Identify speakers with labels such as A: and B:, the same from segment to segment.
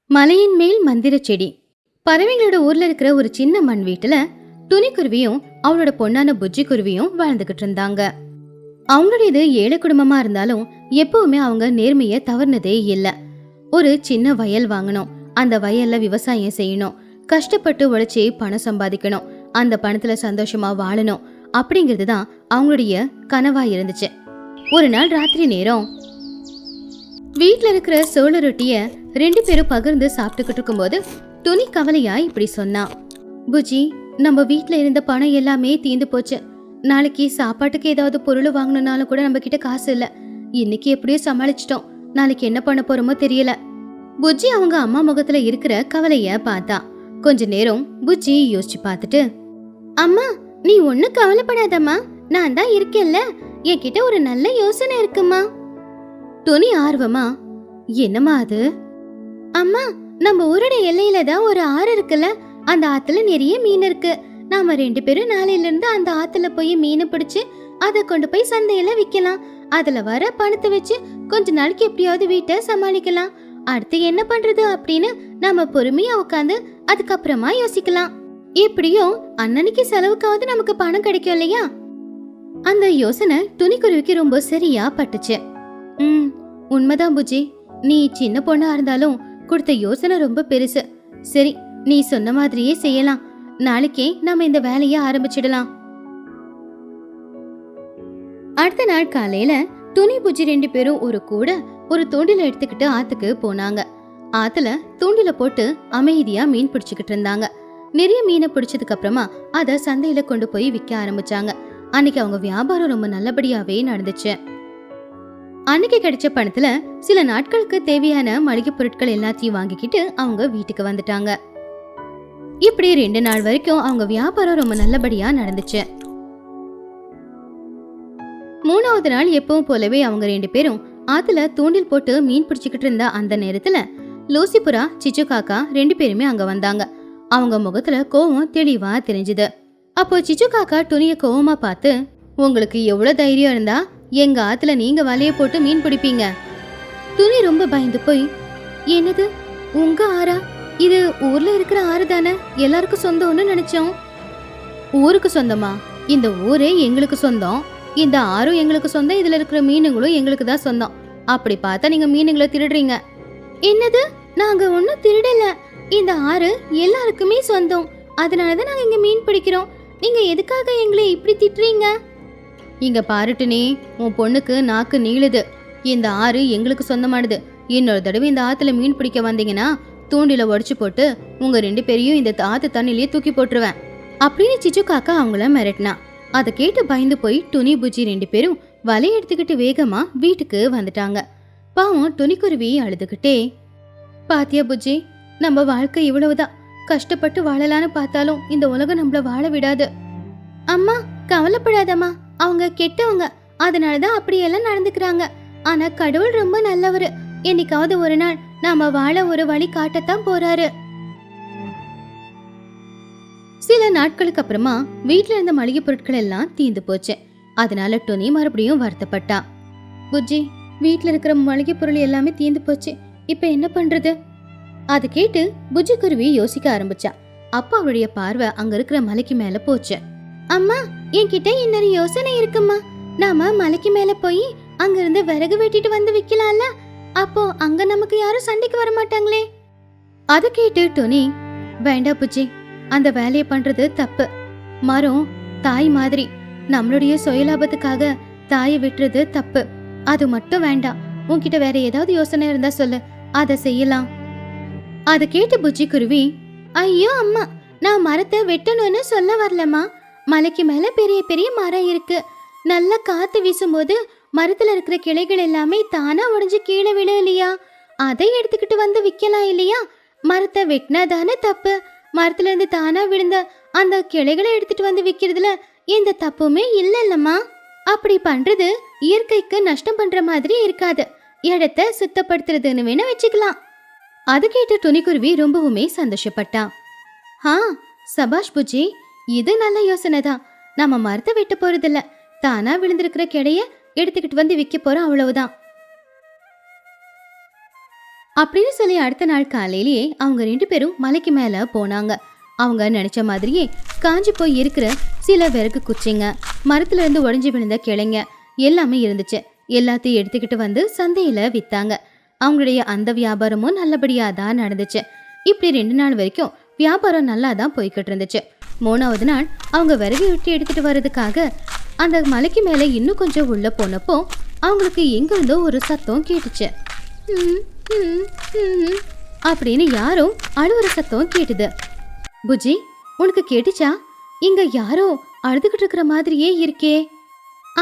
A: மலையின் மேல் மந்திர செடி. பறவைங்களோட ஊர்ல இருக்கிற ஒரு சின்ன மண் வீட்டுல துணிக்குருவியும் அவளோட பொண்ணான புஜ்ஜி குருவியும் வாழ்ந்துகிட்டு இருந்தாங்க. அவங்களுடையது ஏழை குடும்பமா இருந்தாலும் எப்பவுமே அவங்க நேர்மைய தவறுனதே இல்ல. ஒரு சின்ன வயல் வாங்கணும், அந்த வயல்ல விவசாயம் செய்யணும், கஷ்டப்பட்டு உழைச்சி பணம் சம்பாதிக்கணும், அந்த பணத்துல சந்தோஷமா வாழணும் அப்படிங்கிறது தான் அவங்களுடைய கனவா இருந்துச்சு. ஒரு நாள் ராத்திரி நேரம் வீட்டுல இருக்கிற சோள ரொட்டிய 2 பேரும் பகிர்ந்து சாப்பிட்டுக்கிட்டு இருக்கும்போது துணி கவலையா இப்படி சொன்னா. புஜி, நம்ம வீட்டுல இருந்த பணம் எல்லாமே தீந்து போச்சு. நாளைக்கு சாப்பாட்டுக்கு ஏதாவது பொருள் வாங்கணும்னாலும் கூட நம்ம கிட்ட காசு இல்ல. இன்னைக்கு எப்படியோ சமாளிச்சிட்டோம், நாளைக்கு என்ன பண்ண போறோமோ தெரியல. புஜ்ஜி அவங்க அம்மா முகத்துல இருக்கிற கவலைய பார்த்தா. கொஞ்ச நேரம் புஜ்ஜி யோசிச்சு பார்த்துட்டு, அம்மா நீ ஒன்னும் கவலைப்படாதம்மா, நான் தான் இருக்கேன்ல, என்கிட்ட ஒரு நல்ல யோசனை இருக்குமா. துணி ஆர்வமா, என்னம்மா அது? அம்மா, நம்ம ஊரோட எல்லையில தான் ஒரு ஆறு இருக்குல்ல, அந்த ஆத்துல நிறைய மீன் இருக்கு. நாம 2 பேரும் நாளையில இருந்து அந்த ஆத்துல போய் மீனை பிடிச்சு அதை கொண்டு போய் சந்தையில விக்கலாம். அதுல வர பணத்தை வச்சு கொஞ்ச நாளைக்கு எப்படியாவது வீட்டை சமாளிக்கலாம். அடுத்து என்ன பண்றது அப்படின்னு நாம பொறுமையா உட்காந்து அதுக்கப்புறமா யோசிக்கலாம். எப்படியோ அன்னன்னைக்கு செலவுக்காவது நமக்கு பணம் கிடைக்கும் இல்லையா? அந்த யோசனை துணிக்குருவிக்கு ரொம்ப சரியா பட்டுச்சு. உண்மைதான் புஜி, நீ சின்ன பொண்ணா இருந்தாலும் கொடுத்த யோசனை ரொம்ப பெருசு. சரி, நீ சொன்ன மாதிரியே செய்யலாம். நாளைக்கே நாம இந்த வேலையை ஆரம்பிச்சிடலாம். அடுத்த நாள் காலையில துணி புஜி 2 பேரும் ஒரு தூண்டில எடுத்துக்கிட்டு ஆத்துக்கு போனாங்க. ஆத்துல தூண்டில போட்டு அமைதியா மீன் பிடிச்சுக்கிட்டு இருந்தாங்க. நிறைய மீனை பிடிச்சதுக்கு அப்புறமா அத சந்தையில கொண்டு போய் விற்க ஆரம்பிச்சாங்க. அன்னைக்கு அவங்க வியாபாரம் ரொம்ப நல்லபடியாவே நடந்துச்சு. அன்னைக்கு கிடைச்ச பணத்துல சில நாட்களுக்கு தேவையான மளிகை பொருட்கள் எல்லாத்தையும் வாங்கிக்கிட்டு அவங்க வீட்டுக்கு வந்துட்டாங்க. இப்படி 2 நாள் வரைக்கும் அவங்க வியாபாரம் ரொம்ப நல்லபடியா நடந்துச்சு. 3வது நாள் எப்பவும் போலவே அவங்க 2 பேரும் ஆத்துல தூண்டில் போட்டு மீன் பிடிச்சுக்கிட்டு இருந்த அந்த நேரத்துல லூசிபுரா, சிச்சு காக்கா 2 பேருமே அங்க வந்தாங்க. அவங்க முகத்துல கோவம் தெளிவா தெரிஞ்சுது. அப்போ சிச்சு காக்கா துணிய கோவமா பார்த்து, உங்களுக்கு எவ்வளவு தைரியம் இருந்தா எங்க ஆத்துல நீங்க வலைய போட்டு மீன் பிடிப்பீங்க? துணி ரொம்ப பயந்து போய், என்னது உங்க ஆறா? இது ஊர்ல இருக்கிற ஆறு தானே, எல்லாருக்கும் சொந்தம்னு நினைச்சோம். ஊருக்கு சொந்தமா? இந்த ஊரே எங்களுக்கு சொந்தம், இந்த ஆறும் எங்களுக்கு சொந்தம், இதுல இருக்கிற மீனுங்களும் எங்களுக்கு தான் சொந்தம். அப்படி பார்த்தா நீங்க மீனுங்களை திருடுறீங்க. என்னது? நாங்க ஒன்னும் திருடல, இந்த ஆறு எல்லாருக்குமே சொந்தம், அதனாலதான் நாங்க இங்க மீன் பிடிக்கிறோம். நீங்க எதுக்காக எங்களை இப்படி திட்டுறீங்க? இங்க பாருட்டுனே, உன் பொண்ணுக்கு நாக்கு நீளுது. இந்த ஆறு எங்களுக்கு சொந்தமானது. இன்னொரு தடவை இந்த ஆத்துல மீன் பிடிக்க வந்தீங்கன்னா தூண்டில உடைச்சு போட்டு உங்க 2 பேரையும் இந்த ஆத்து தண்ணிலேயே தூக்கி போட்டுருவேன் அப்படின்னு சிச்சு காக்கா அவங்கள மிரட்டினா. அதை கேட்டு பயந்து போய் துணி புஜி 2 பேரும் வலையை எடுத்துக்கிட்டு வேகமா வீட்டுக்கு வந்துட்டாங்க. பாவம் துணிக்குருவி அழுதுகிட்டே, பாத்தியா புஜி, நம்ம வாழ்க்கை இவ்வளவுதான், கஷ்டப்பட்டு வாழலான்னு பார்த்தாலும் இந்த உலகம் நம்மள வாழ விடாது. அம்மா கவலைப்படாதம்மா, அவங்க கெட்டவங்க, அதனாலதான் அப்படியெல்லாம் நடந்துக்கிறாங்க. ஆனா கடவுள் ரொம்ப நல்லவரு, என்னைக்காவது ஒரு நாள் நாம வாழ ஒரு வழி காட்டத்தான் போறாரு. சில நாட்களுக்கு அப்புறமா வீட்டுல இருந்த மளிகை பொருட்கள் எல்லாம் தீந்து போச்சு. அதனால துணி மறுபடியும் வருத்தப்பட்டா. புஜ்ஜி, வீட்டுல இருக்கிற மளிகை பொருள் எல்லாமே தீந்து போச்சு, இப்ப என்ன பண்றது? அது கேட்டு புஜ்ஜி குருவி யோசிக்க ஆரம்பிச்சா. அப்ப அவளுடைய பார்வை அங்க இருக்கிற மலைக்கு மேல போச்சு. அம்மா, என்கிட்ட இன்னொரு யோசனை இருக்குமா. நாம மலைக்கு மேல போய் அங்க இருந்து விறகு வெட்டிட்டு வந்து விக்கலாம்ல, அப்போ அங்க நமக்கு யாரும் சண்டைக்கு வர மாட்டாங்களே. அதை கேட்டு டொனி, வேண்டாம் புஜ்ஜி, அந்த வேலையை பண்றது தப்பு. மரம் தாய் மாதிரி, நம்மளுடைய சுயலாபத்துக்காக தாயை விட்டுறது தப்பு. அது மட்டும் வேண்டாம். உன்கிட்ட வேற ஏதாவது யோசனை இருந்தா சொல்லு, அதை செய்யலாம். அதை கேட்டு புஜ்ஜி குருவி, ஐயோ அம்மா, நான் மரத்தை வெட்டணும்னு சொல்ல வரலம்மா. மலைக்கு மேல பெரிய பெரிய மரம் இருக்கு. நல்லா காத்து வீசும்போது மரத்துல இருக்கிற கிளைகள் எல்லாமே தானா உடைஞ்சு கீழே விழ இல்லையா, அதை எடுத்துக்கிட்டு வந்து விக்கலாம் இல்லையா? மரத்தை வெட்டினா தானே தப்பு. மரத்துல இருந்து தானா விழுந்த அந்த கிளைகளை எடுத்துட்டு வந்து விக்கிறதுல எந்த தப்புமே இல்லைல்லம்மா. அப்படி பண்றது இயற்கைக்கு நஷ்டம் பண்ற மாதிரி இருக்காது, இடத்தை சுத்தப்படுத்துறதுன்னு வேணா வச்சுக்கலாம். அது கேட்டு துணிக்குருவி ரொம்பவுமே சந்தோஷப்பட்டா. சபாஷ் புஜி, இது நல்ல யோசனை தான். நம்ம மரத்தை வெட்ட போறதில்ல, தானா விழுந்திருக்கிற கிளைய எடுத்துக்கிட்டு வந்து விற்க போறோம், அவ்வளவுதான். அப்படின்னு சொல்லி அடுத்த நாள் காலையிலேயே அவங்க 2 பேரும் மலைக்கு மேல போனாங்க. அவங்க நினைச்ச மாதிரியே காஞ்சி போய் இருக்கிற சில விறகு குச்சிங்க, மரத்துல இருந்து உடைஞ்சு விழுந்த கிளைங்க எல்லாமே இருந்துச்சு. எல்லாத்தையும் எடுத்துக்கிட்டு வந்து சந்தையில வித்தாங்க. அவங்களுடைய அந்த வியாபாரமும் நல்லபடியா தான் நடந்துச்சு. இப்படி 2 நாள் வரைக்கும் வியாபாரம் நல்லா தான் போய்கிட்டு இருந்துச்சு. 3வது நாள் அவங்க விறகு வெட்டி எடுத்துட்டு வர்றதுக்காக அந்த மலைக்கு மேல இன்னும் கொஞ்சம் உள்ள போனப்போ அவங்களுக்கு எங்க இருந்தோ ஒரு சத்தம் கேட்டுச்சு. அப்படின்னு யாரோ அழுவுற சத்தம் கேட்டுது. புஜ்ஜி, உனக்கு கேட்டுச்சா? இங்க யாரோ அழுதுகிட்டு இருக்கிற மாதிரியே இருக்கே.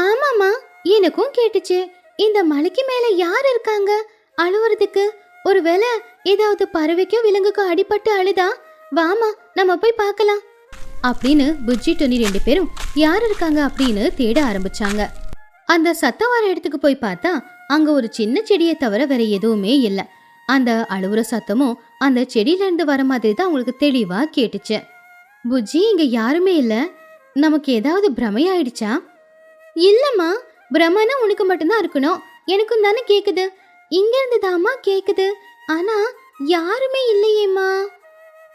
A: ஆமாமா, எனக்கும் கேட்டுச்சு. இந்த மலைக்கு மேல யார் இருக்காங்க அழுவுறதுக்கு? ஒருவேளை ஏதாவது பறவைக்கும் விலங்குக்கும் அடிபட்டு அழுதா? வாமா, நம்ம போய் பார்க்கலாம் அப்படின்னு புஜ்ஜி டுனி 2 பேரும் யார் இருக்காங்க அப்படின்னு தேட ஆரம்பிச்சாங்க. அந்த சத்தம் வர இடத்துக்கு போய் பார்த்தா அங்க ஒரு சின்ன செடியை தவிர வேற எதுவுமே இல்லை. அந்த அழுவுற சத்தமும் அந்த செடியில இருந்து வர மாதிரி தான் அவங்களுக்கு தெளிவா கேட்டுச்சு. புஜ்ஜி, இங்க யாருமே இல்ல, நமக்கு ஏதாவது பிரமையாயிடுச்சா? இல்லம்மா, பிரம்மனா உனக்கு மட்டும்தான் இருக்கணும், எனக்கும் தானே கேக்குது. இங்க இருந்து தாமா கேக்குது, ஆனா யாருமே இல்லையேம்மா.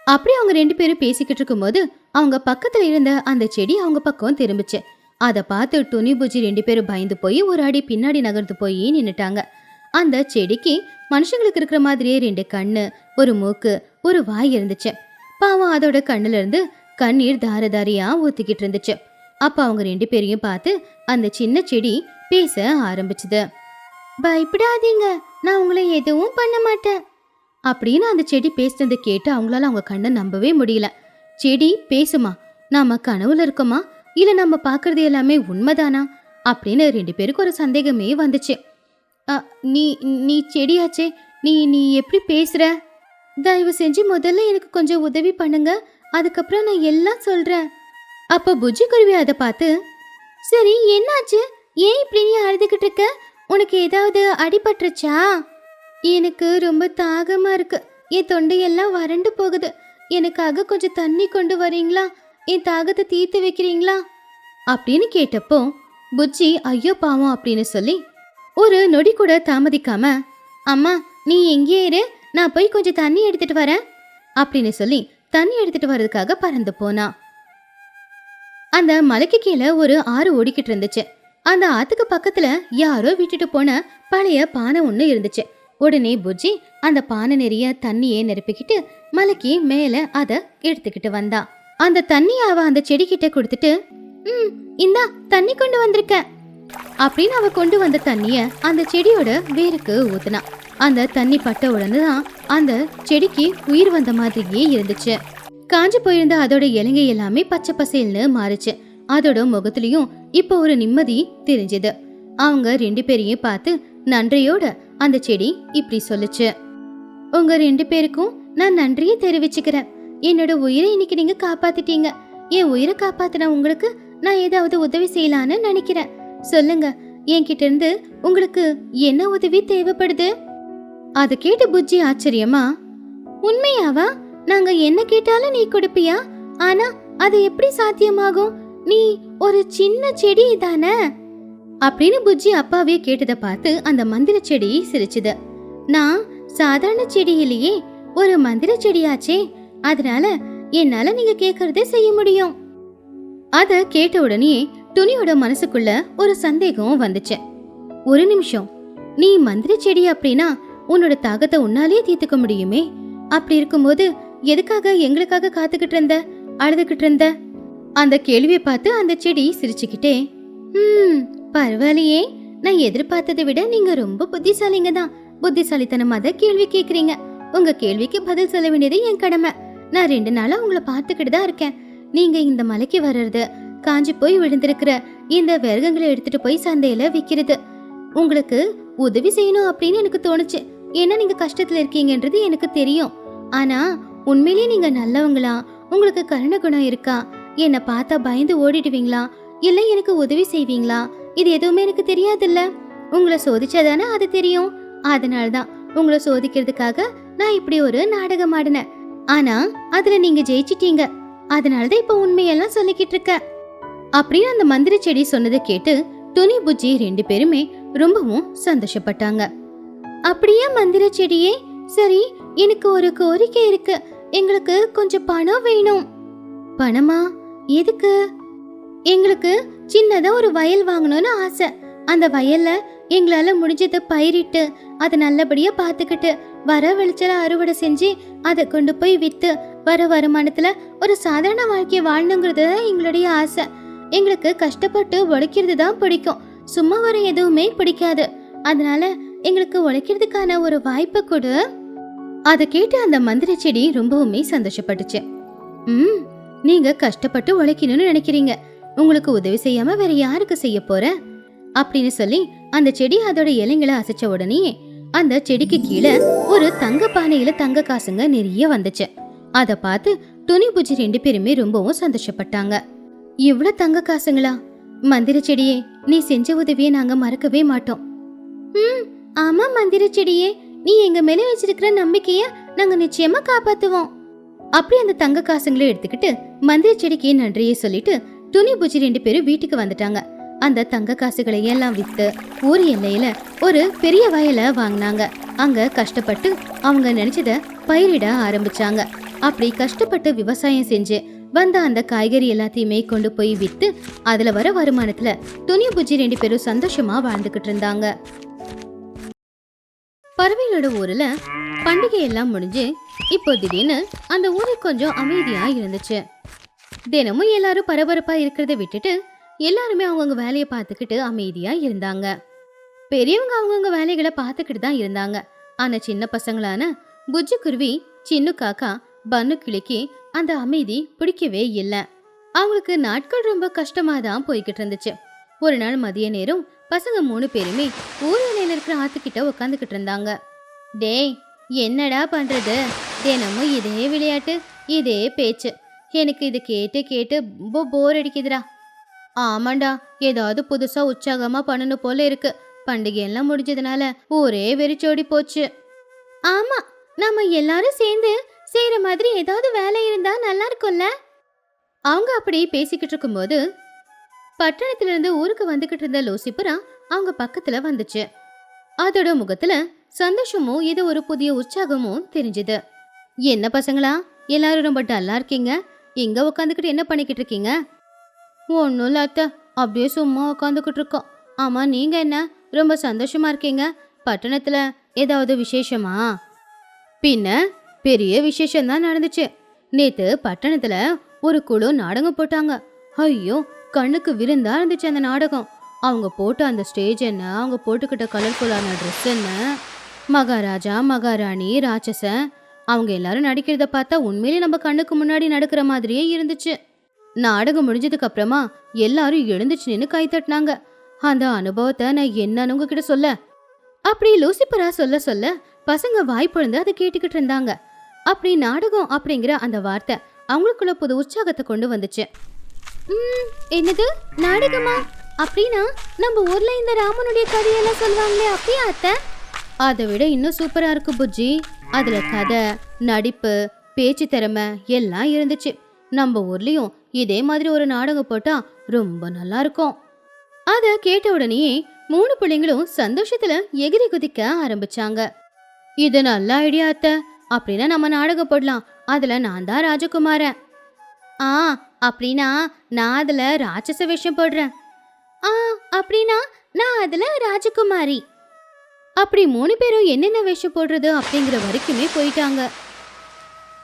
A: அப்படி அவங்க 2 பேரும் பேசிக்கிட்டு இருக்கும்போது அவங்க பக்கத்துல இருந்த அந்த செடி அவங்க பக்கம் திரும்பிச்சு. அதை பார்த்து டுனி புஜ்ஜி 2 பேரும் பயந்து போய் ஒரு அடி பின்னாடி நகர்ந்து போய் நின்னுட்டாங்க. அந்த செடிக்கு மனுஷங்களுக்கு இருக்கிற மாதிரியே 2 கண்ணு, ஒரு மூக்கு, ஒரு வாய் இருந்துச்சு. பாவம் அதோட கண்ணுல இருந்து கண்ணீர் தாரதாரியா ஊத்திக்கிட்டு இருந்துச்சு. அப்ப அவங்க 2 பேரையும் பார்த்து அந்த சின்ன செடி பேச ஆரம்பிச்சுது. பயப்படாதீங்க, நான் உங்களை எதுவும் பண்ண மாட்டேன் அப்படின்னு அந்த செடி பேசுனதை கேட்டு அவங்களால அவங்க கண்ணை நம்பவே முடியல. செடி பேசுமா? நாம கனவுல இருக்கோமா, இல்ல நம்ம பாக்குறது எல்லாமே உண்மைதானா அப்படின்னு 2 பேருக்கு ஒரு சந்தேகமே வந்துச்சு. நீ நீ செடியாச்சே, நீ நீ எப்படி பேசுற? தயவு செஞ்சு முதல்ல எனக்கு கொஞ்சம் உதவி பண்ணுங்க, அதுக்கப்புறம் நான் எல்லாம் சொல்றேன். அப்ப புஜ்ஜி குருவி அதை பார்த்து, சரி என்னாச்சு, ஏன் இப்படி நீ அழுதுகிட்டு இருக்க? உனக்கு ஏதாவது அடிபட்டுருச்சா? எனக்கு ரொம்ப தாகமா இருக்கு, என் தொண்டையெல்லாம் வறண்டு போகுது, எனக்காக கொஞ்சம் தண்ணி கொண்டு வரீங்களா? என் தாகத்தை தீர்த்து வைக்கிறீங்களா அப்படின்னு கேட்டப்போ புஜ்ஜி ஐயோ பாவம் அப்படின்னு சொல்லி ஒரு நொடி கூட தாமதிக்காம, அம்மா நீ எங்கே இரு, நான் போய் கொஞ்சம் தண்ணி எடுத்துட்டு வரேன் அப்படின்னு சொல்லி தண்ணி எடுத்துட்டு வர்றதுக்காக பறந்து போனா. அந்த மலைக்கு கீழே ஒரு ஆறு ஓடிக்கிட்டு இருந்துச்சு. அந்த ஆத்துக்கு பக்கத்துல யாரோ விட்டுட்டு போன பழைய பானை ஒண்ணு இருந்துச்சு. உடனே புஜ்ஜி அந்த பானை நிறைய தண்ணியை நிரப்பிக்கிட்டு மலைக்கு மேல அத எடுத்துக்கிட்டு வந்தா. அந்த தண்ணிய அவ அந்த செடி கிட்ட கொடுத்துட்டு, இந்தா தண்ணி கொண்டு வந்திருக்க அப்படின்னு அவ கொண்டு வந்த தண்ணிய அந்த செடியோட வேருக்கு ஊத்துனா. அந்த தண்ணி பட்ட உடனேதான் அந்த செடிக்கு உயிர் வந்த மாதிரியே இருந்துச்சு. காஞ்சு போயிருந்த அதோட இலங்கை எல்லாமே பச்சை பசேல்னு மாறுச்சு. அதோட முகத்திலையும் இப்ப ஒரு நிம்மதி தெரிஞ்சது. அவங்க 2 பேரையும் பார்த்து நன்றியோட அந்த செடி இப்படி சொல்லுச்சு. உங்க 2 பேருக்கும் நான் நன்றியை தெரிவிச்சுக்கிறேன். என்னோட உயிரை இன்னைக்கு நீங்க காப்பாத்திட்டீங்க. என் உயிரை காப்பாத்தின உங்களுக்கு நான் ஏதாவது உதவி செய்யலான்னு நினைக்கிறேன். சொல்லுங்க, என்கிட்ட இருந்து உங்களுக்கு என்ன உதவி தேவைப்படுது? அதை கேட்டு புஜ்ஜி ஆச்சரியமா, உண்மையாவா? நாங்க என்ன கேட்டாலும் நீ கொடுப்பியா? ஆனா அது எப்படி சாத்தியமாகும்? நீ ஒரு சின்ன செடி தானே அப்படின்னு புஜ்ஜி அப்பாவே கேட்டதை பார்த்து அந்த மந்திர செடி சிரிச்சுது. நான் சாதாரண செடி இல்லையே, ஒரு மந்திர செடியாச்சே, அதனால என்னால நீங்க கேட்கறதே செய்ய முடியும். அத கேட்ட உடனே துணியோட மனசுக்குள்ள ஒரு சந்தேகம் வந்துச்சு. ஒரு நிமிஷம், நீ மந்திர செடி அப்படின்னா உன்னோட தாகத்தை உன்னாலேயே தீர்த்துக்க முடியுமே. அப்படி இருக்கும்போது எதுக்காக எங்களுக்காக காத்துக்கிட்டு இருந்த, அழுதுகிட்டு இருந்த? அந்த கேள்வியை பார்த்து அந்த செடி சிரிச்சுக்கிட்டே, பரவாயில்லையே, நான் எதிர்பார்த்ததை விட நீங்க ரொம்ப புத்திசாலிங்க தான். புத்திசாலித்தனமா தான் கேள்வி கேக்குறீங்க. உங்க கேள்விக்கு பதில் சொல்ல வேண்டியது என் கடமை. நான் 2 நாளா உங்களை பார்த்துக்கிட்டு தான் இருக்கேன். நீங்க இந்த மலைக்கு வர்றது, காஞ்சி போய் விழுந்திருக்கிற இந்த விறகுங்களை எடுத்துட்டு போய் சந்தையில விக்கிறது, உங்களுக்கு உதவி செய்யணும் அப்படின்னு எனக்கு தோணுச்சு. ஏன்னா நீங்க கஷ்டத்துல இருக்கீங்கன்றது எனக்கு தெரியும். ஆனா உண்மையிலேயே நீங்க நல்லவங்களா? உங்களுக்கு கருணை குணம் இருக்கா? என்னை பார்த்தா பயந்து ஓடிடுவீங்களா, இல்ல எனக்கு உதவி செய்வீங்களா? இது எதுவுமே எனக்கு தெரியாதுல்ல. உங்களை சோதிச்சாதானே அது தெரியும். அதனால்தான் உங்களை சோதிக்கிறதுக்காக நான் இப்படி ஒரு நாடகம் ஆடினேன். ஆனா அதுல நீங்க ஜெயிச்சிட்டீங்க. அதனாலதான் இப்ப உண்மையெல்லாம் சொல்லிக்கிட்டு இருக்க அப்படின்னு அந்த மந்திர செடி சொன்னதை கேட்டு துணி புஜ்ஜி 2 பேருமே ரொம்பவும் சந்தோஷப்பட்டாங்க. அப்படியே மந்திர செடியே, சரி, எனக்கு ஒரு கோரிக்கை இருக்கு. எங்களுக்கு கொஞ்சம் பணம் வேணும். பணமா? எதுக்கு? எங்களுக்கு சின்னதா ஒரு வயல் வாங்கணும்னு ஆசை. அந்த வயல்ல எங்களால முடிஞ்சதை பயிரிட்டு அதை நல்லபடியா பாத்துக்கிட்டு வர விளைச்சல அறுவடை செஞ்சு அதை கொண்டு போய் வித்து வர வருமானத்துல ஒரு சாதாரண வாழ்க்கையை வாழணுங்கிறது எங்களுடைய ஆசை. எங்களுக்கு கஷ்டப்பட்டு உழைக்கிறது தான் பிடிக்கும். சும்மா வர எதுவுமே பிடிக்காது. அதனால எங்களுக்கு உழைக்கிறதுக்கான ஒரு வாய்ப்பை கொடு. அதை கேட்டு அந்த மந்திர செடி ரொம்பவுமே சந்தோஷப்பட்டுச்சு. நீங்க கஷ்டப்பட்டு உழைக்கணும்னு நினைக்கிறீங்க. உங்களுக்கு உதவி செய்யாம வேற யாருக்கு செய்ய போற அப்படின்னு சொல்லி அந்த செடி அதோட இலைங்களை அசைச்ச உடனே அந்த செடிக்கு கீழே ஒரு தங்க பானையில தங்க காசுங்க நிறைய வந்துச்சு. அத பார்த்து துணி பூச்சி 2 பேருமே ரொம்பவும் சந்தோஷப்பட்டாங்க. இவ்வளவு தங்க காசுங்களா? மந்திர செடியே, நீ செஞ்ச உதவியை நாங்க மறக்கவே மாட்டோம். ஆமா மந்திர செடியே, நீ எங்க மேல வச்சிருக்கிற நம்பிக்கைய நாங்க நிச்சயமா காப்பாத்துவோம். அப்படி அந்த தங்க காசுங்களை எடுத்துக்கிட்டு மந்திர செடிக்கு நன்றியை சொல்லிட்டு துணி பூச்சி 2 பேரும் வீட்டுக்கு வந்துட்டாங்க. அந்த தங்க காசுகளை எல்லாம் வித்து ஊர் எல்லையில ஒரு பெரிய வயலை வாங்கினாங்க. அங்க கஷ்டப்பட்டு அவங்க நினைச்சத பயிரிட ஆரம்பிச்சாங்க. அப்படி கஷ்டப்பட்டு விவசாயம் செஞ்சு வந்த அந்த காய்கறி எல்லாத்தையுமே கொண்டு போய் வித்து அதுல வர வருமானத்துல துணி பூச்சி 2 பேரும் சந்தோஷமா வாழ்ந்துகிட்டு இருந்தாங்க. பறவைகளோட ஊர்ல பண்டிகை எல்லாம் முடிஞ்சு இப்போ திடீர்னு அந்த ஊரு கொஞ்சம் அமைதியா இருந்துச்சு. தினமும் எல்லாரும் பரபரப்பா இருக்கிறத விட்டுட்டு எல்லாருமே அவங்கவுங்க வேலையை பார்த்துக்கிட்டு அமைதியா இருந்தாங்க. பெரியவங்க அவங்கவுங்க வேலைகளை பார்த்துக்கிட்டு தான் இருந்தாங்க. ஆனா சின்ன பசங்களான புஜ்ஜி குருவி, சின்ன காக்கா, பன்னு கிளிக்கு அந்த அமைதி பிடிக்கவே இல்லை. அவங்களுக்கு நாட்கள் ரொம்ப கஷ்டமா தான் போய்கிட்டு இருந்துச்சு. ஒரு நாள் மதிய நேரம் பசங்க 3 பேருமே ஊர் எல்லையில இருக்கிற ஆத்துக்கிட்ட உட்காந்துக்கிட்டு இருந்தாங்க. டேய், என்னடா பண்றது? தினமும் இதே விளையாட்டு, இதே பேச்சு. எனக்கு இது கேட்டு கேட்டு ரொம்ப போர் அடிக்குதுடா. ஆமாண்டா, ஏதாவது புதுசா உற்சாகமா பண்ணணும் போல இருக்கு. பண்டிகை எல்லாம் முடிஞ்சதுனால ஒரே வெறிச்சோடி போச்சு. ஆமா, நம்ம எல்லாரும் சேர்ந்து செய்யற மாதிரி ஏதாவது வேலை இருந்தா நல்லா இருக்கும்ல. அவங்க அப்படி பேசிக்கிட்டு இருக்கும்போது பட்டணத்துல இருந்து ஊருக்கு வந்துகிட்டு இருந்த லூசிபரா அவங்க பக்கத்துல வந்துச்சு. அதோட முகத்துல சந்தோஷமும் ஏதோ ஒரு புதிய உற்சாகமும் தெரிஞ்சுது. என்ன பசங்களா, எல்லாரும் ரொம்ப டல்லா இருக்கீங்க. எங்க உட்காந்துக்கிட்டு என்ன பண்ணிக்கிட்டு இருக்கீங்க? ஒன்றும் இல்லை அத்தை, அப்படியே சும்மா உட்காந்துக்கிட்டு இருக்கோம். ஆமா, நீங்க என்ன ரொம்ப சந்தோஷமா இருக்கீங்க? பட்டணத்துல ஏதாவது விசேஷமா? பின்ன பெரிய விசேஷம்தான் நடந்துச்சு. நேத்து பட்டணத்துல ஒரு குழு நாடகம் போட்டாங்க. ஐயோ, கண்ணுக்கு விருந்தா இருந்துச்சு அந்த நாடகம். அவங்க போட்ட அந்த ஸ்டேஜ் என்ன, அவங்க போட்டுக்கிட்ட கலர்ஃபுல்லான ட்ரெஸ் என்ன, மகாராஜா, மகாராணி, ராட்சசன் அவங்க எல்லாரும் நடிக்கிறத பார்த்தா உண்மையிலே நம்ம கண்ணுக்கு முன்னாடி நடக்கிற மாதிரியே இருந்துச்சு. நாடகம் முடிஞ்சதுக்கு அப்புறமா எல்லாரும் எழுந்துச்சு நின்று கை தட்டினாங்க. அந்த அனுபவத்தை நான் என்னன்னு உங்ககிட்ட சொல்ல. அப்படி லூசிபரா சொல்ல சொல்ல பசங்க வாய் பொழுந்து அதை கேட்டுக்கிட்டு இருந்தாங்க. அப்படி நாடகம் அப்படிங்கிற அந்த வார்த்தை அவங்களுக்குள்ள புது உற்சாகத்தை கொண்டு வந்துச்சு. என்னது நாடகமா? அப்படின்னா நம்ம ஊர்ல இந்த ராமனுடைய கதையெல்லாம் சொல்லுவாங்களே, அப்படியே அத்தை? அதை விட இன்னும் சூப்பரா இருக்கு புஜ்ஜி. அதுல கதை, நடிப்பு, பேச்சு திறமை எல்லாம் இருந்துச்சு. நம்ம ஊர்லயும் இதே மாதிரி ஒரு நாடகம் போட்டா ரொம்ப நல்லா இருக்கும். அத கேட்ட உடனே 3 பிள்ளைங்களும் சந்தோஷத்துல எகிரி குதிக்க ஆரம்பிச்சாங்க. இது நல்ல ஐடியா அத்தை. அப்படின்னா நம்ம நாடகம் போடலாம். அதுல நான் தான் ராஜகுமாரன். அப்படின்னா நான் அதுல ராட்சச வேஷம் போடுறேன். அப்படின்னா நான் அதுல ராஜகுமாரி. அப்படி 3 பேரும் என்னென்ன வேஷம் போடுறது அப்படிங்கிற வரைக்குமே போயிட்டாங்க.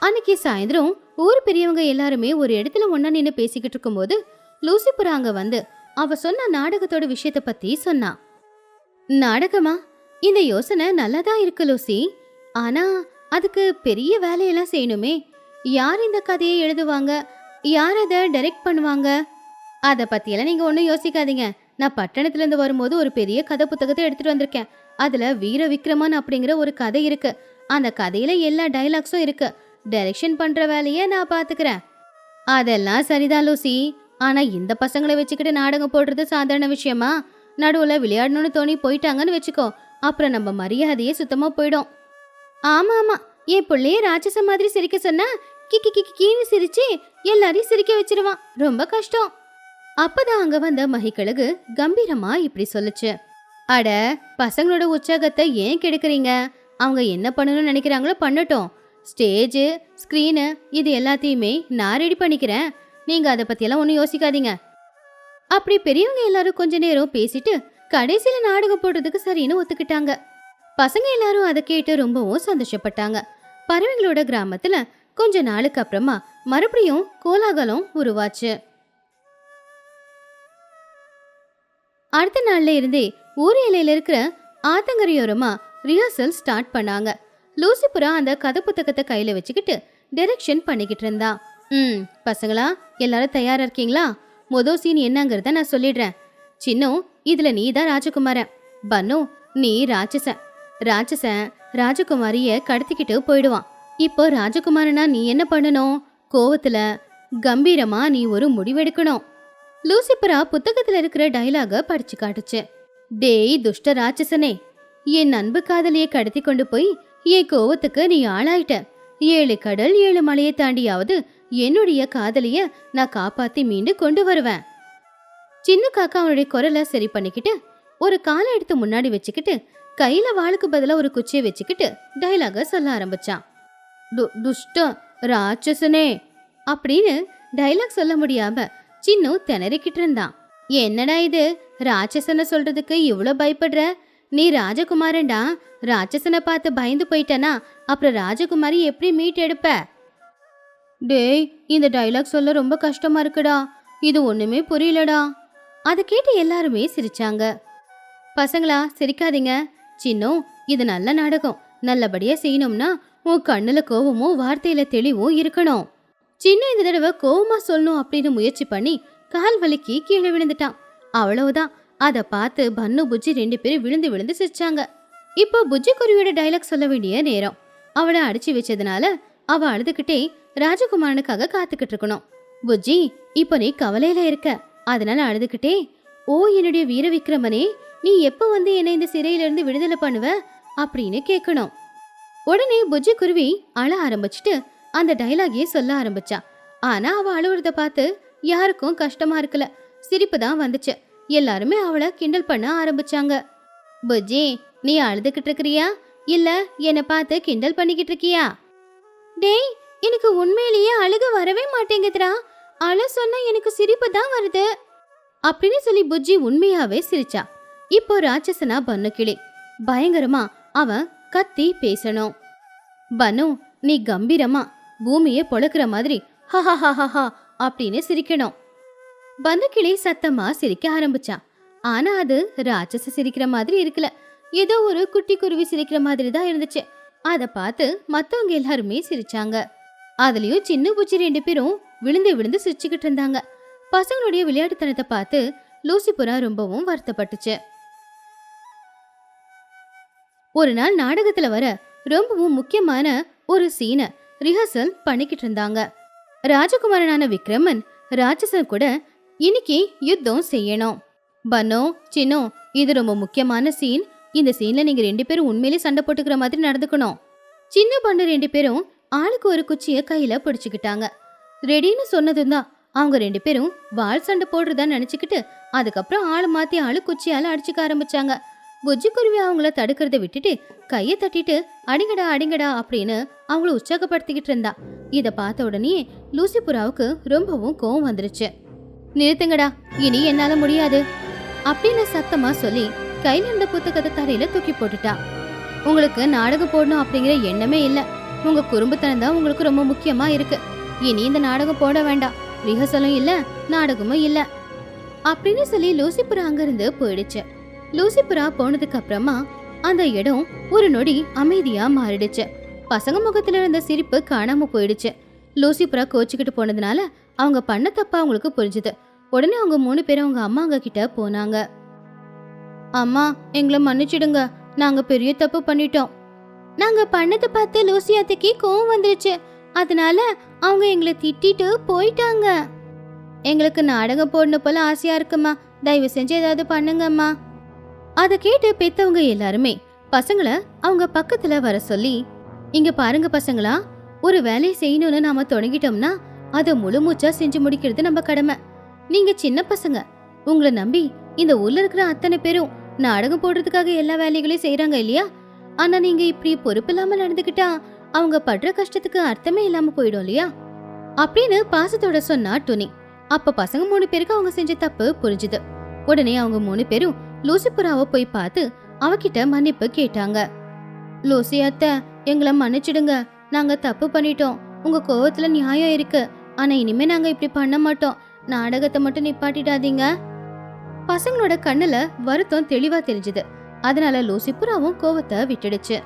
A: அன்னைக்கு சாயந்தரம் ஊர் பெரியவங்க எல்லாருமே ஒரு இடத்துல ஒன்னா நின்று பேசிக்கிட்டு இருக்கும்போது லூசிபரா அங்க வந்து அவ சொன்ன நாடகத்தோட விஷயத்த பத்தி சொன்னா. நாடகமா? இந்த யோசனை நல்லாதான் இருக்கு லூசி. ஆனா அதுக்கு பெரிய வேலையெல்லாம் செய்யணுமே. யார் இந்த கதையை எழுதுவாங்க? யார் அதை டைரக்ட் பண்ணுவாங்க? அதை பத்தியெல்லாம் நீங்க ஒன்றும் யோசிக்காதீங்க. நான் பட்டணத்துல இருந்து வரும்போது ஒரு பெரிய கதை புத்தகத்தை எடுத்துட்டு வந்திருக்கேன். அதுல வீர விக்ரமன் அப்படிங்கிற ஒரு கதை இருக்கு. அந்த கதையில எல்லா டைலாக்ஸும் இருக்கு. டைரக்ஷன் பண்ற வேலையை நான் பாத்துக்கிறேன். அதெல்லாம் சரிதான் லூசி. ஆனா இந்த பசங்களை வச்சுக்கிட்டு நாடகம் போடுறது சாதாரண விஷயமா? நடுவுல விளையாடணும்னு தோணி போயிட்டாங்கன்னு வச்சுக்கோ, அப்புறம் நம்ம மரியாதையே சுத்தமா போயிடும். ஆமா ஆமா, என் பிள்ளைய ராட்சச மாதிரி சிரிக்க சொன்னா கிக்கி கிக்கி கீன்னு சிரிச்சு எல்லாரையும் சிரிக்க வச்சிருவான். ரொம்ப கஷ்டம். அப்பதான் அங்க வந்த மகிக்கழகு கம்பீரமா இப்படி சொல்லுச்சு. அட, பசங்களோட உற்சாகத்தை ஏன் கெடுக்குறீங்க? அவங்க என்ன பண்ணணும்னு நினைக்கிறாங்களோ பண்ணட்டும். ஸ்டேஜ், ஸ்கிரீனு இது எல்லாத்தையுமே நான் ரெடி பண்ணிக்கிறேன். நீங்க அதை பத்தியெல்லாம் ஒன்றும் யோசிக்காதீங்க. அப்படி பெரியவங்க எல்லாரும் கொஞ்ச நேரம் பேசிட்டு கடைசியில நாடகம் போடுறதுக்கு சரின்னு ஒத்துக்கிட்டாங்க. பசங்க எல்லாரும் அதை கேட்டு ரொம்பவும் சந்தோஷப்பட்டாங்க. பறவைங்களோட கிராமத்துல கொஞ்ச நாளுக்கு அப்புறமா மறுபடியும் கோலாகலம் உருவாச்சு. அடுத்த நாள்ல இருந்தே ஊர் எல்லையில இருக்கிற ஆத்தங்கரையோரமா ரிஹர்சல் ஸ்டார்ட் பண்ணாங்க. லூசிபுரா அந்த கதை புத்தகத்தை கையில வச்சுக்கிட்டு டைரக்ஷன் பண்ணிக்கிட்டு இருந்தா. பசங்களா, எல்லாரும் தயாரா இருக்கீங்களா? மொதல் சீன் என்னங்கிறத நான் சொல்லிடுறேன். சின்னு, இதுல நீ தான் ராஜகுமாரன். பன்னு, நீ ராட்சசன். ராட்சசன் ராஜகுமாரிய கடத்திக்கிட்டு போயிடுவான். இப்போ ராஜகுமாரனா நீ என்ன பண்ணணும்? கோவத்துல கம்பீரமா நீ ஒரு முடிவெடுக்கணும். லூசிபரா புத்தகத்துல இருக்கிற டைலாக படிச்சு காட்டுச்சு. டேய் துஷ்ட ராட்சசனே, என் அன்பு காதலியை கடத்தி கொண்டு போய் என் கோவத்துக்கு நீ ஆளாயிட்ட. 7 கடல் 7 மலையை தாண்டியாவது என்னுடைய காதலிய நான் காப்பாத்தி மீண்டு கொண்டு வருவேன். சின்ன காக்கா அவனுடைய குரலை சரி பண்ணிக்கிட்டு ஒரு காலை எடுத்து முன்னாடி வச்சுக்கிட்டு கையில வாளுக்கு பதிலா ஒரு குச்சியை வச்சுக்கிட்டு டைலாக சொல்ல ஆரம்பிச்சான். துஷ்ட ராட்சசனே அப்படின்னு டைலாக் சொல்ல முடியாம சின்னு திணறிக்கிட்டு இருந்தான். என்னடா இது, ராட்சசனை சொல்றதுக்கு இவ்வளோ பயப்படுற? நீ ராஜகுமாரன்டா. ராட்சசனை பார்த்து பயந்து போயிட்டனா அப்புறம் ராஜகுமாரி எப்படி மீட் எடுப்ப? டேய், இந்த டைலாக் சொல்ல ரொம்ப கஷ்டமா இருக்குடா. இது ஒண்ணுமே புரியலடா. அதை கேட்டு எல்லாருமே சிரிச்சாங்க. பசங்களா, சிரிக்காதீங்க. சின்னு, இது நல்ல நாடகம். நல்லபடியா செய்யணும்னா உன் கண்ணுல கோவமும் வார்த்தையில தெளிவும் இருக்கணும். சின்ன இந்த தடவை கோவமா சொல்லணும் அப்படின்னு முயற்சி பண்ணி கால் வலிக்கு கீழே விழுந்துட்டான். அவ்வளவுதான். அதை பார்த்து பன்னு புஜ்ஜி 2 பேரும் விழுந்து விழுந்து சிரிச்சாங்க. இப்போ புஜ்ஜி குருவியோட டைலாக் சொல்ல வேண்டிய நேரம். அவளை அடிச்சு வச்சதுனால அவ அழுதுகிட்டே ராஜகுமாரனுக்காக காத்துக்கிட்டு இருக்கணும். புஜ்ஜி, இப்போ நீ கவலையில இருக்க, அதனால அழுதுகிட்டே, ஓ என்னுடைய வீர விக்ரமனே, நீ எப்ப வந்து என்னை இந்த சிறையிலிருந்து விடுதலை பண்ணுவ அப்படின்னு கேட்கணும். உடனே புஜ்ஜி குருவி அழ ஆரம்பிச்சுட்டு அந்த டைலாகையே சொல்ல ஆரம்பிச்சா. ஆனா அவ அழுவுறத பார்த்து யாருக்கும் கஷ்டமா இருக்கல, சிரிப்பு தான் வந்துச்சு. எல்லாருமே அவளை கிண்டல் பண்ண ஆரம்பிச்சாங்க. புஜ்ஜி, நீ அழுதுகிட்டு இருக்கிறியா இல்ல என்னை பார்த்து கிண்டல் பண்ணிக்கிட்டு இருக்கியா? டேய், எனக்கு உண்மையிலேயே அழுக வரவே மாட்டேங்குதுடா. அழ சொன்னா எனக்கு சிரிப்பு தான் வருது அப்படின்னு சொல்லி புஜ்ஜி உண்மையாவே சிரிச்சா. இப்போ ராட்சசனா பன்னு கிளி பயங்கரமா அவன் கத்தி பேசணும். பன்னு, நீ கம்பீரமா பூமியை பொழக்கிற மாதிரி ஹஹஹஹா அப்படின்னு சிரிக்கணும். பன்னு கிளி சத்தமா சிரிக்க ஆரம்பிச்சான். ஆனா அது ராட்சச சிரிக்கிற மாதிரி இருக்கல, ஏதோ ஒரு குட்டி குருவி சிரிக்கிற மாதிரி தான் இருந்துச்சு. அதை பார்த்து மத்தவங்க எல்லாருமே சிரிச்சாங்க. அதுலயும் சின்ன பூச்சி 2 பேரும் விழுந்து விழுந்து சிரிச்சுக்கிட்டு இருந்தாங்க. பசங்களுடைய விளையாட்டுத்தனத்தை பார்த்து லூசிபுரா ரொம்பவும் வருத்தப்பட்டுச்சு. ஒரு நாள் நாடகத்துல வர ரொம்பவும் முக்கியமான ஒரு சீனை ரிஹர்சல் பண்ணிக்கிட்டு இருந்தாங்க. ராஜகுமாரனான விக்ரமன் ராட்சசன் கூட இன்னைக்கு யுத்தம் செய்யணும். பன்னோ, சின்னோ, இது ரொம்ப முக்கியமான சீன். இந்த சீன்ல நீங்க 2 பேரும் உண்மையிலே சண்டை போட்டுக்கிற மாதிரி நடந்துக்கணும். சின்ன பண்ண 2 பேரும் ஆளுக்கு ஒரு குச்சிய கையில பிடிச்சுக்கிட்டாங்க. ரெடின்னு சொன்னதும் தான் அவங்க 2 பேரும் வாள் சண்டை போடுறதா நினைச்சுக்கிட்டு அதுக்கப்புறம் ஆளு மாத்தி ஆளு குச்சியால அடிச்சுக்க ஆரம்பிச்சாங்க. புஜ்ஜி குருவி அவங்கள தடுக்கிறத விட்டுட்டு கையை தட்டிட்டு அடிங்கடா அடிங்கடா அப்படின்னு அவங்கள உற்சாகப்படுத்திக்கிட்டு இருந்தா. இதை பார்த்த உடனே லூசிபுராவுக்கு ரொம்பவும் கோவம் வந்துருச்சு. நிறுத்துங்கடா, இனி என்னால முடியாது அப்படின்னு சத்தமா சொல்லி கையில இருந்த புத்தகத்தை தரையில தூக்கி போட்டுட்டா. உங்களுக்கு நாடகம் போடணும் அப்படிங்கிற எண்ணமே இல்ல, உங்க குறும்புத்தனம் தான் உங்களுக்கு ரொம்ப முக்கியமா இருக்கு. இனி இந்த நாடகம் போட வேண்டாம், ரிஹர்சலும் இல்ல நாடகமும் இல்ல அப்படின்னு சொல்லி லூசிபுரா அங்கிருந்து போயிடுச்சு. லூசிபுரா போனதுக்கு அப்புறமா அந்த இடம் ஒரு நொடி அமைதியா மாறிடுச்சு. பசங்க முகத்துல இருந்த சிரிப்பு காணாம போயிடுச்சு. லூசிபுரா கோச்சுக்கிட்டு போனதுனால அவங்க பண்ண தப்பா அவங்களுக்கு புரிஞ்சுது. உடனே அவங்க 3 பேரும் அவங்க அம்மாங்க கிட்ட போனாங்க. அம்மா, எங்களை மன்னிச்சிடுங்க, நாங்க பெரிய தப்பு பண்ணிட்டோம். நாங்க பண்ணதை பார்த்து லூசியாத்துக்கு கோவம் வந்துருச்சு, அதனால அவங்க எங்களை திட்டிட்டு போயிட்டாங்க. எங்களுக்கு நாடகம் போடணும் போல ஆசையா இருக்குமா, தயவு செஞ்சு ஏதாவது பண்ணுங்கம்மா. அதை கேட்டு பெத்தவங்க எல்லாருமே பசங்களை அவங்க பக்கத்துல வர சொல்லி, இங்க பாருங்க பசங்களா, ஒரு வேலையை செய்யணும்னு நாம தொடங்கிட்டோம்னா அதை முழு மூச்சா செஞ்சு முடிக்கிறது நம்ம கடமை. நீங்க சின்ன பசங்க, உங்களை நம்பி இந்த ஊர்ல இருக்கிற அத்தனை பேரும் நாடகம் போடுறதுக்காக எல்லா வேலைகளையும் செய்யறாங்க இல்லையா? ஆனா நீங்க இப்படி பொறுப்பில்லாம நடந்துக்கிட்டா அவங்க படுற கஷ்டத்துக்கு அர்த்தமே இல்லாம போயிடும் இல்லையா அப்படின்னு பாசத்தோட சொன்னா டுனி. அப்ப பசங்க 3 பேருக்கு அவங்க செஞ்ச தப்பு புரிஞ்சுது. உடனே அவங்க 3 பேரும் லூசி புறாவை போய் பார்த்து அவகிட்ட மன்னிப்பு கேட்டாங்க. லூசி அத்தை, எங்களை மன்னிச்சிடுங்க, நாங்க தப்பு பண்ணிட்டோம். உங்க கோவத்துல நியாயம் இருக்கு, ஆனா இனிமே நாங்க இப்படி பண்ண மாட்டோம். நாடகத்தை மட்டும் நிப்பாட்டிடாதீங்க. பசங்களோட கண்ணுல வருத்தம் தெளிவா தெரிஞ்சுது. அதனால லூசி புறாவும் கோவத்தை விட்டுடுச்சு.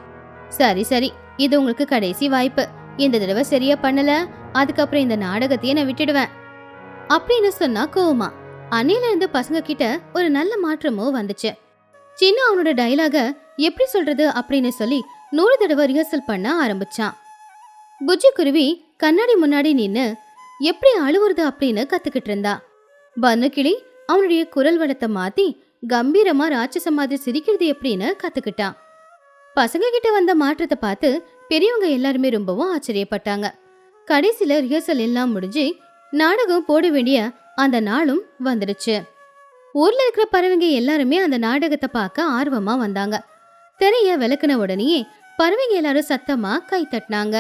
A: சரி சரி, இது உங்களுக்கு கடைசி வாய்ப்பு. இந்த தடவை சரியா பண்ணல, அதுக்கப்புறம் இந்த நாடகத்தையே நான் விட்டுடுவேன் அப்படின்னு சொன்னா கோவமா. அன்னையில இருந்து பசங்க கிட்ட ஒரு நல்ல மாற்றமும் வந்துச்சு. சின்ன அவனோட டைலாக எப்படி சொல்றது அப்படின்னு சொல்லி 100 தடவை ரிஹர்சல் பண்ண ஆரம்பிச்சான். புஜ்ஜி குருவி கண்ணாடி முன்னாடி நின்னு எப்படி அழுவுறது அப்படின்னு கத்துக்கிட்டு இருந்தா. பன்னு கிளி அவனுடைய குரல் வளத்தை மாத்தி கம்பீரமா ராட்சச மாதிரி சிரிக்கிறது எப்படின்னு கத்துக்கிட்டான். பசங்க கிட்ட வந்த மாற்றத்தை பார்த்து பெரியவங்க எல்லாருமே ரொம்பவும் ஆச்சரியப்பட்டாங்க. கடைசியில ரிஹர்சல் எல்லாம் முடிஞ்சு நாடகம் போட வேண்டிய அந்த நாளும் வந்துடுச்சு. ஊர்ல இருக்கிற பறவைங்க எல்லாருமே அந்த நாடகத்தை பார்க்க ஆர்வமா வந்தாங்க. திரைய விளக்குன உடனேயே பறவைங்க எல்லாரும் சத்தமா கை தட்டினாங்க.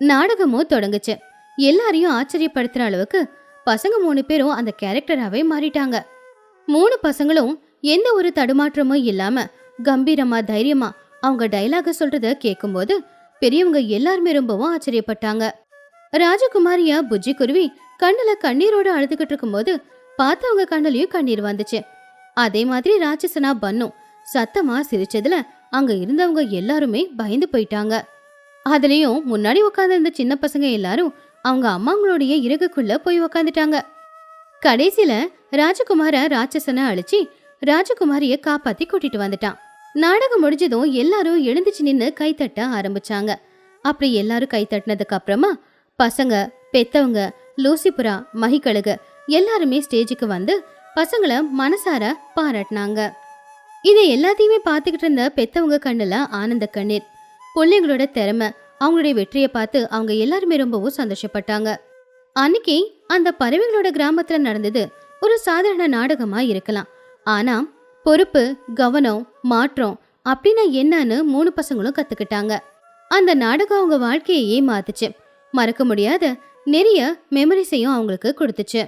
A: நாடகமும் தொடங்குச்சு. எல்லாரையும் ஆச்சரியப்படுத்துற அளவுக்கு பசங்க 3 பேரும் அந்த கேரக்டராவே மாறிட்டாங்க. 3 பசங்களும் எந்த ஒரு தடுமாற்றமும் இல்லாம கம்பீரமா தைரியமா அவங்க டைலாக சொல்றத கேட்கும்போது பெரியவங்க எல்லாருமே ரொம்பவும் ஆச்சரியப்பட்டாங்க. ராஜகுமாரியா புஜ்ஜி குருவி கண்ணுல கண்ணீரோட அழுதுகிட்டு இருக்கும்போது பார்த்தவங்க கண்ணுலயும் கண்ணீர் வந்துச்சு. அதே மாதிரி ராட்சசனா பன்னும் சத்தமா சிரிச்சதுல அங்க இருந்தவங்க எல்லாருமே பயந்து போயிட்டாங்க. அதுலயும் முன்னாடி உட்கார்ந்து இருந்த சின்ன பசங்க எல்லாரும் அவங்க அம்மாங்களுடைய இறகுக்குள்ள போய் உக்காந்துட்டாங்க. கடைசியில ராஜகுமார ராட்சசனை அழிச்சு ராஜகுமாரிய காப்பாத்தி கூட்டிட்டு வந்துட்டான். நாடகம் முடிஞ்சதும் எல்லாரும் எழுந்துச்சு நின்னு கைத்தட்ட ஆரம்பிச்சாங்க. அப்படி எல்லாரும் கைத்தட்டினதுக்கு அப்புறமா பசங்க, பெத்தவங்க, லூசிபுரா, மகிக்கழுகு எல்லாருமே ஸ்டேஜுக்கு வந்து பசங்களை மனசார பாராட்டினாங்க. இதை எல்லாத்தையுமே பார்த்துக்கிட்டு இருந்த பெத்தவங்க கண்ணுல ஆனந்த கண்ணீர். பிள்ளைங்களோட திறமை, அவங்களுடைய வெற்றியை பார்த்து அவங்க எல்லாருமே ரொம்பவும் சந்தோஷப்பட்டாங்க. அன்னைக்கு அந்த பறவைகளோட கிராமத்துல நடந்தது ஒரு சாதாரண நாடகமா இருக்கலாம். ஆனா பொறுப்பு, கவனம், மாற்றம் அப்படின்னா என்னன்னு 3 பசங்களும் கத்துக்கிட்டாங்க. அந்த நாடகம் அவங்க வாழ்க்கையே மாத்துச்சு. மறக்க முடியாத நிறைய மெமரிஸையும் அவங்களுக்கு கொடுத்துச்சு.